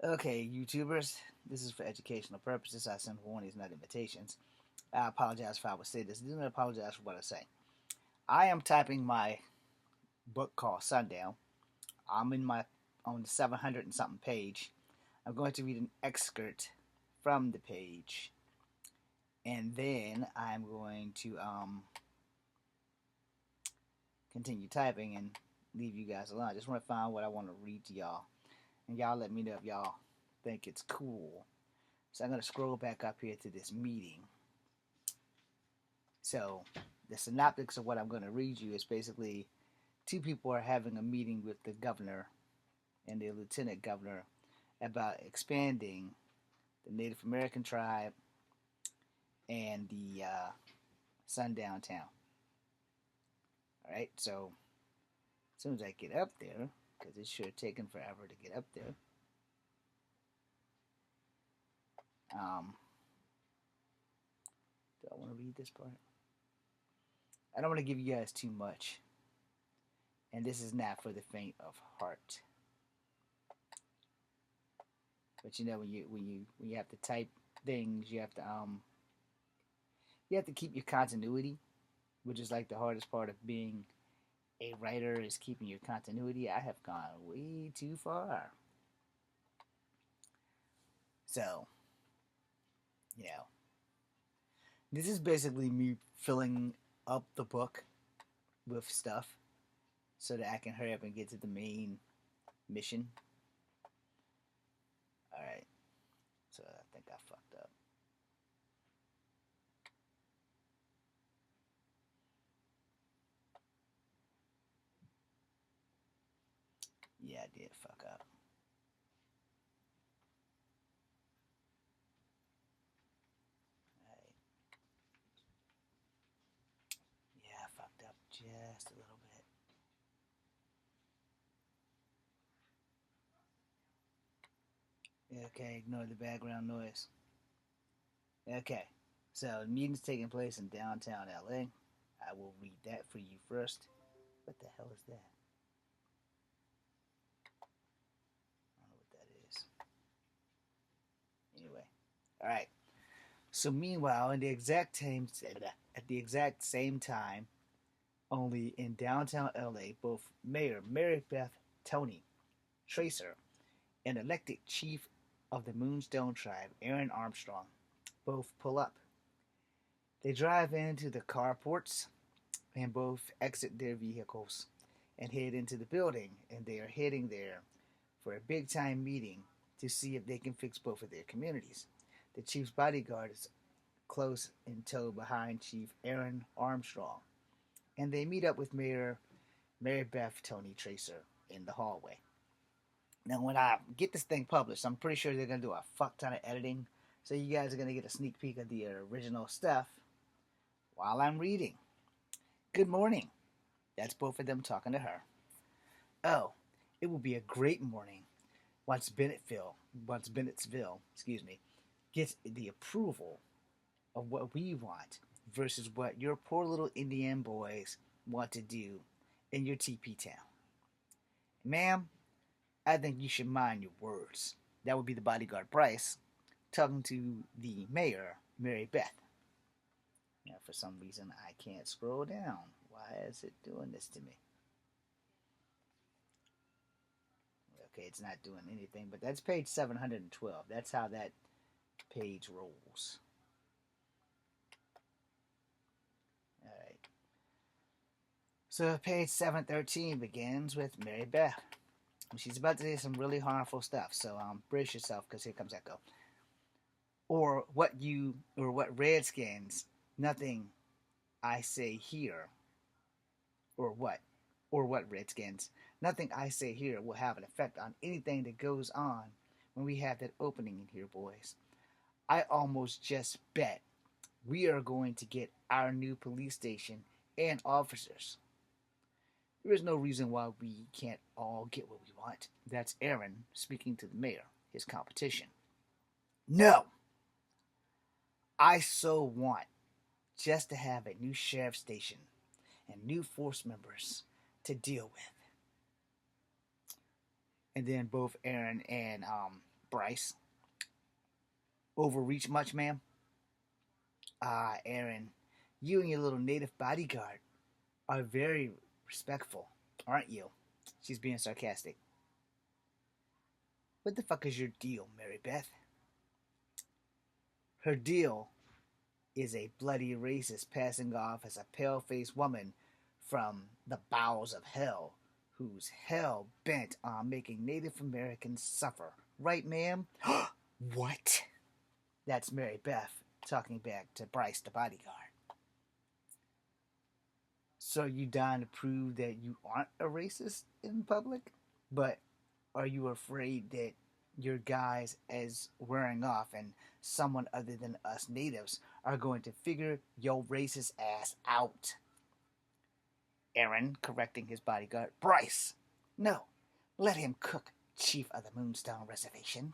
Okay, YouTubers, this is for educational purposes. I send warnings, not invitations. I apologize if I would say this. I do not apologize for what I say. I am typing my book called Sundown. I'm in my on the 700 and something page. I'm going to read an excerpt from the page, and then I'm going to continue typing and leave you guys alone. I just want to find what I want to read to y'all, and y'all let me know if y'all think it's cool. So I'm going to scroll back up here to this meeting. So the synoptics of what I'm going to read you is basically two people are having a meeting with the governor and the lieutenant governor about expanding the Native American tribe and the Sundown town. All right, so as soon as I get up there, because it should have taken forever to get up there, do I want to read this part? I don't want to give you guys too much, and this is not for the faint of heart. But you know, when you have to type things, you have to keep your continuity, which is like the hardest part of being a writer is keeping your continuity. I have gone way too far. So, you know, this is basically me filling up the book with stuff so that I can hurry up and get to the main mission. Alright, so I think I fucked up. Yeah, I did fuck up. Alright. Yeah, I fucked up just a little bit. Okay, ignore the background noise. Okay, so the meeting's taking place in downtown LA. I will read that for you first. What the hell is that? I don't know what that is. Anyway, all right. So meanwhile, at the exact same time, only in downtown LA, both Mayor Mary Beth Tony Tracer and elected chief of the Moonstone Tribe, Aaron Armstrong, both pull up. They drive into the carports and both exit their vehicles and head into the building, and they are heading there for a big time meeting to see if they can fix both of their communities. The chief's bodyguard is close in tow behind Chief Aaron Armstrong, and they meet up with Mayor Mary Beth Tony Tracer in the hallway. Now, when I get this thing published, I'm pretty sure they're going to do a fuck ton of editing, so you guys are going to get a sneak peek of the original stuff while I'm reading. Good morning. That's both of them talking to her. Oh, it will be a great morning once Bennettsville, gets the approval of what we want versus what your poor little Indian boys want to do in your TP town. Ma'am, I think you should mind your words. That would be the bodyguard Bryce talking to the mayor, Mary Beth. Now, for some reason, I can't scroll down. Why is it doing this to me? Okay, it's not doing anything, but that's page 712. That's how that page rolls. Alright. So page 713 begins with Mary Beth. She's about to say some really harmful stuff, so brace yourself, because here comes Echo. Or what Redskins, nothing I say here. Or what Redskins, nothing I say here will have an effect on anything that goes on when we have that opening in here, boys. I almost just bet we are going to get our new police station and officers. There is no reason why we can't all get what we want. That's Aaron speaking to the mayor, his competition. No! I so want just to have a new sheriff station and new force members to deal with. And then both Aaron and Bryce. Overreach much, ma'am? Ah, Aaron, you and your little native bodyguard are very respectful, aren't you? She's being sarcastic. What the fuck is your deal, Mary Beth? Her deal is a bloody racist passing off as a pale-faced woman from the bowels of hell who's hell bent on making Native Americans suffer. Right, ma'am? What? That's Mary Beth talking back to Bryce, the bodyguard. So you dying to prove that you aren't a racist in public? But are you afraid that your guys is wearing off and someone other than us natives are going to figure your racist ass out? Aaron, correcting his bodyguard. Bryce! No, let him cook, chief of the Moonstone Reservation.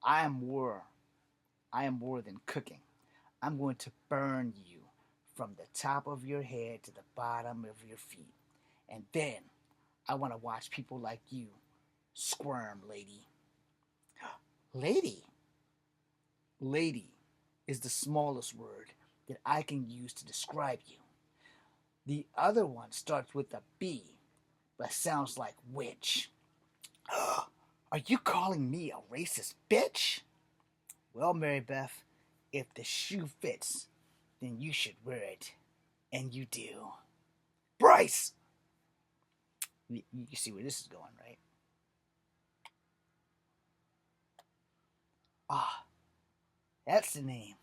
I am more than cooking. I'm going to burn you from the top of your head to the bottom of your feet. And then I want to watch people like you squirm, lady. Lady? Lady is the smallest word that I can use to describe you. The other one starts with a B, but sounds like witch. Are you calling me a racist bitch? Well, Mary Beth, if the shoe fits, then you should wear it. And you do. Bryce! You can see where this is going, right? Ah, that's the name.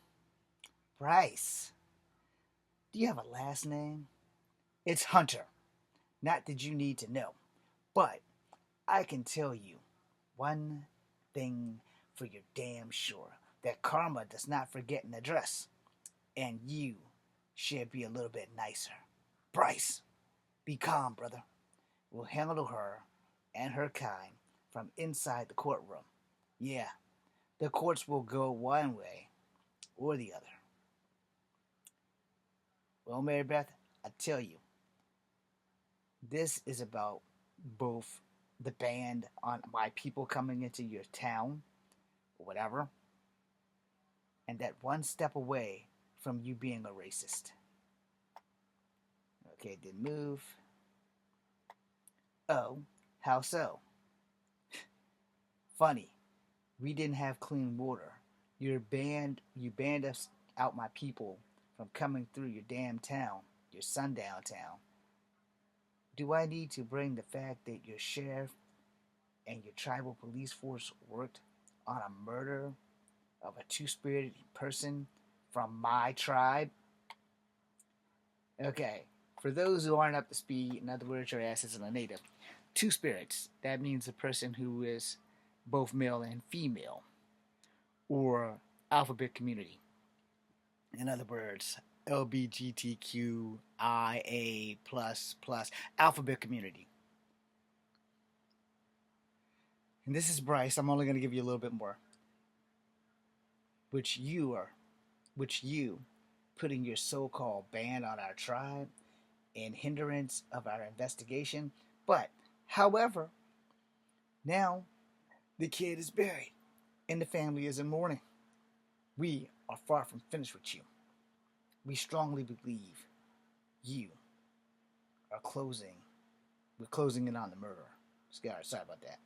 Bryce. Do you have a last name? It's Hunter. Not that you need to know. But I can tell you one thing for your damn sure. That karma does not forget an address. And you should be a little bit nicer. Bryce, be calm, brother. We'll handle her and her kind from inside the courtroom. Yeah, the courts will go one way or the other. Well, Mary Beth, I tell you, this is about both the band on my people coming into your town, or whatever, and that one step away from you being a racist. Okay, it didn't move. Oh, how so? Funny, we didn't have clean water. You banned us out, my people, from coming through your damn town, your Sundown town. Do I need to bring the fact that your sheriff and your tribal police force worked on a murder of a two-spirited person from my tribe? Okay, for those who aren't up to speed, in other words, your ass isn't a native. Two spirits, that means a person who is both male and female, or alphabet community. In other words, LBGTQIA plus alphabet community. And this is Bryce. I'm only going to give you a little bit more. Which you putting your so-called ban on our tribe in hindrance of our investigation. But, however, now the kid is buried and the family is in mourning. We are far from finished with you. We strongly believe you are we're closing in on the murder. Sorry about that.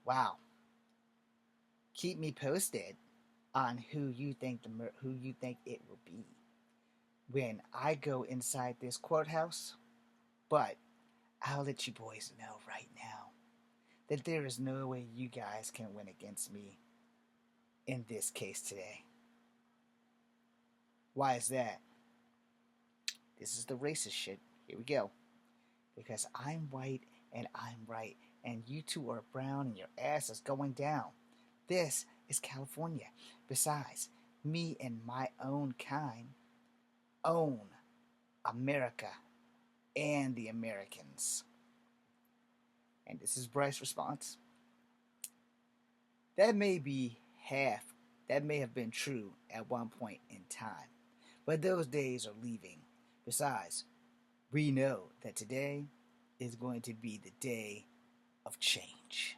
Wow. Keep me posted on who you think it will be when I go inside this courthouse. But I'll let you boys know right now that there is no way you guys can win against me in this case today. Why is that? This is the racist shit. Here we go. Because I'm white and I'm right, and you two are brown and your ass is going down. This is California. Besides, me and my own kind own America and the Americans. And this is Bryce's response. That may have been true at one point in time, but those days are leaving. Besides, we know that today is going to be the day of change.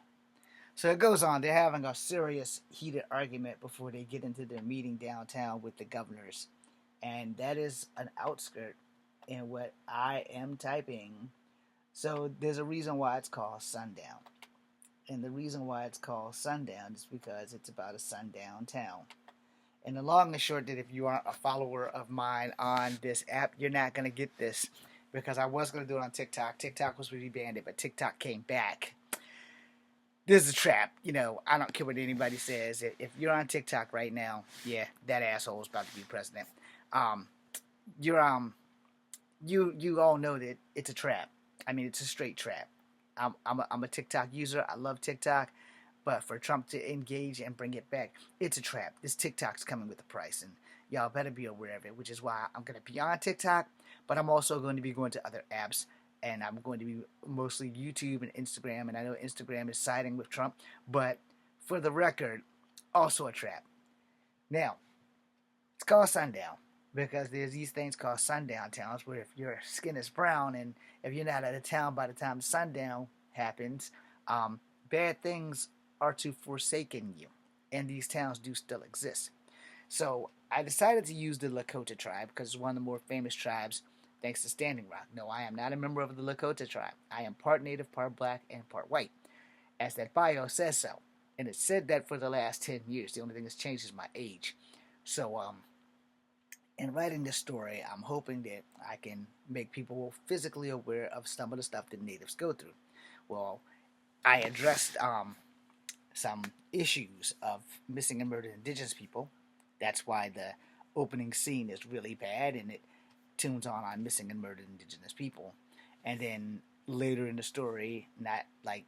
So it goes on. They're having a serious, heated argument before they get into their meeting downtown with the governors. And that is an outskirt in what I am typing. So there's a reason why it's called Sundown. And the reason why it's called Sundown is because it's about a sundown town. And the long and short that if you aren't a follower of mine on this app, you're not going to get this because I was going to do it on TikTok. TikTok was rebanded, but TikTok came back. This is a trap. You know, I don't care what anybody says. If you're on TikTok right now, yeah, that asshole is about to be president. Um, you're you all know that it's a trap. I mean, it's a straight trap. I'm a TikTok user. I love TikTok. But for Trump to engage and bring it back, it's a trap. This TikTok's coming with a price, and y'all better be aware of it, which is why I'm going to be on TikTok, but I'm also going to be going to other apps, and I'm going to be mostly YouTube and Instagram, and I know Instagram is siding with Trump, but for the record, also a trap. Now, it's called Sundown because there's these things called sundown towns where if your skin is brown and if you're not out of town by the time sundown happens, bad things are to forsaken you. And these towns do still exist. So I decided to use the Lakota tribe because it's one of the more famous tribes thanks to Standing Rock. No, I am not a member of the Lakota tribe. I am part native, part black, and part white, as that bio says so. And it said that for the last 10 years. The only thing that's changed is my age. So, in writing this story, I'm hoping that I can make people physically aware of some of the stuff that natives go through. Well, I addressed some issues of missing and murdered indigenous people. That's why the opening scene is really bad and it tunes on missing and murdered indigenous people. And then later in the story, not like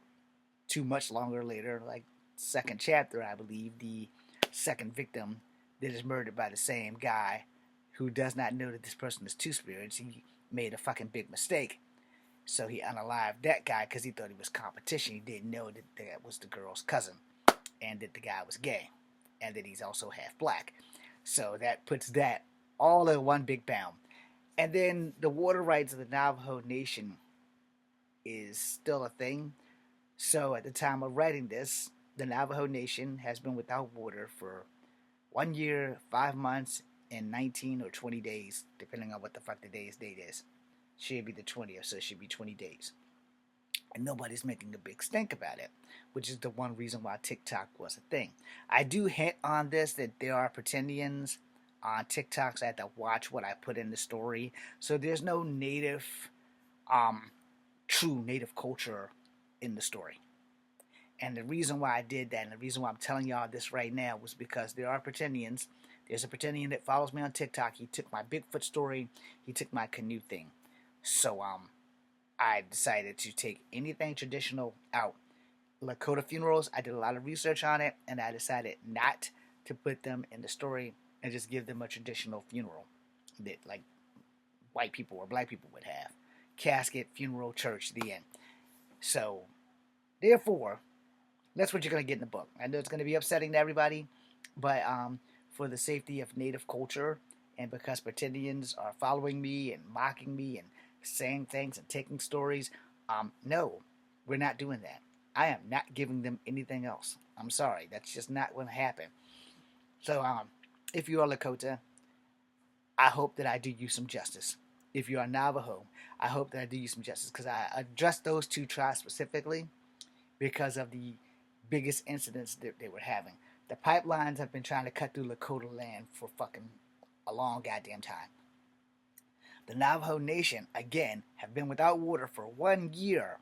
too much longer later, like second chapter, I believe, the second victim that is murdered by the same guy who does not know that this person is two spirits. He made a fucking big mistake. So he unalived that guy because he thought he was competition. He didn't know that that was the girl's cousin and that the guy was gay and that he's also half black. So that puts that all in one big bound. And then the water rights of the Navajo Nation is still a thing. So at the time of writing this, the Navajo Nation has been without water for 1 year, 5 months, and 19 or 20 days, depending on what the fuck the day's date is. Should be the 20th, so it should be 20 days. And nobody's making a big stink about it, which is the one reason why TikTok was a thing. I do hint on this that there are pretendians on TikTok, so I have to watch what I put in the story. So there's no native, true native culture in the story. And the reason why I did that, and the reason why I'm telling y'all this right now, was because there are pretendians. There's a pretendian that follows me on TikTok. He took my Bigfoot story. He took my canoe thing. So, I decided to take anything traditional out. Lakota funerals, I did a lot of research on it, and I decided not to put them in the story and just give them a traditional funeral that, like, white people or black people would have. Casket, funeral, church, the end. So, therefore, that's what you're going to get in the book. I know it's going to be upsetting to everybody, but for the safety of native culture, and because pretendians are following me and mocking me and saying things and taking stories, no, we're not doing that. I am not giving them anything else. I'm sorry, that's just not going to happen. So, if you are Lakota, I hope that I do you some justice. If you are Navajo, I hope that I do you some justice, because I addressed those two tribes specifically because of the biggest incidents that they were having. The pipelines have been trying to cut through Lakota land for fucking a long goddamn time. The Navajo Nation, again, have been without water for 1 year,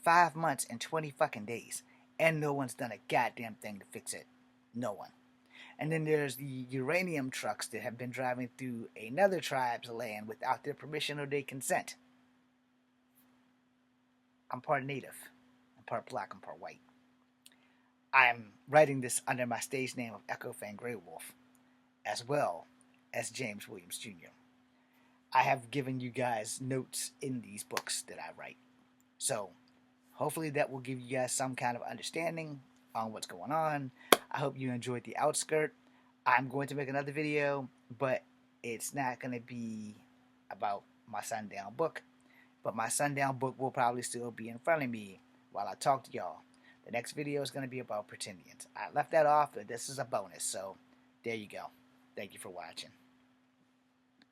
5 months, and 20 fucking days. And no one's done a goddamn thing to fix it. No one. And then there's the uranium trucks that have been driving through another tribe's land without their permission or their consent. I'm part native. I'm part black. I'm part white. I'm writing this under my stage name of Echo Fang Grey Wolf, as well as James Williams Jr. I have given you guys notes in these books that I write. So, hopefully that will give you guys some kind of understanding on what's going on. I hope you enjoyed the outskirt. I'm going to make another video, but it's not going to be about my Sundown book. but my Sundown book will probably still be in front of me while I talk to y'all. The next video is going to be about pretendians. I left that off, but this is a bonus, so there you go. Thank you for watching.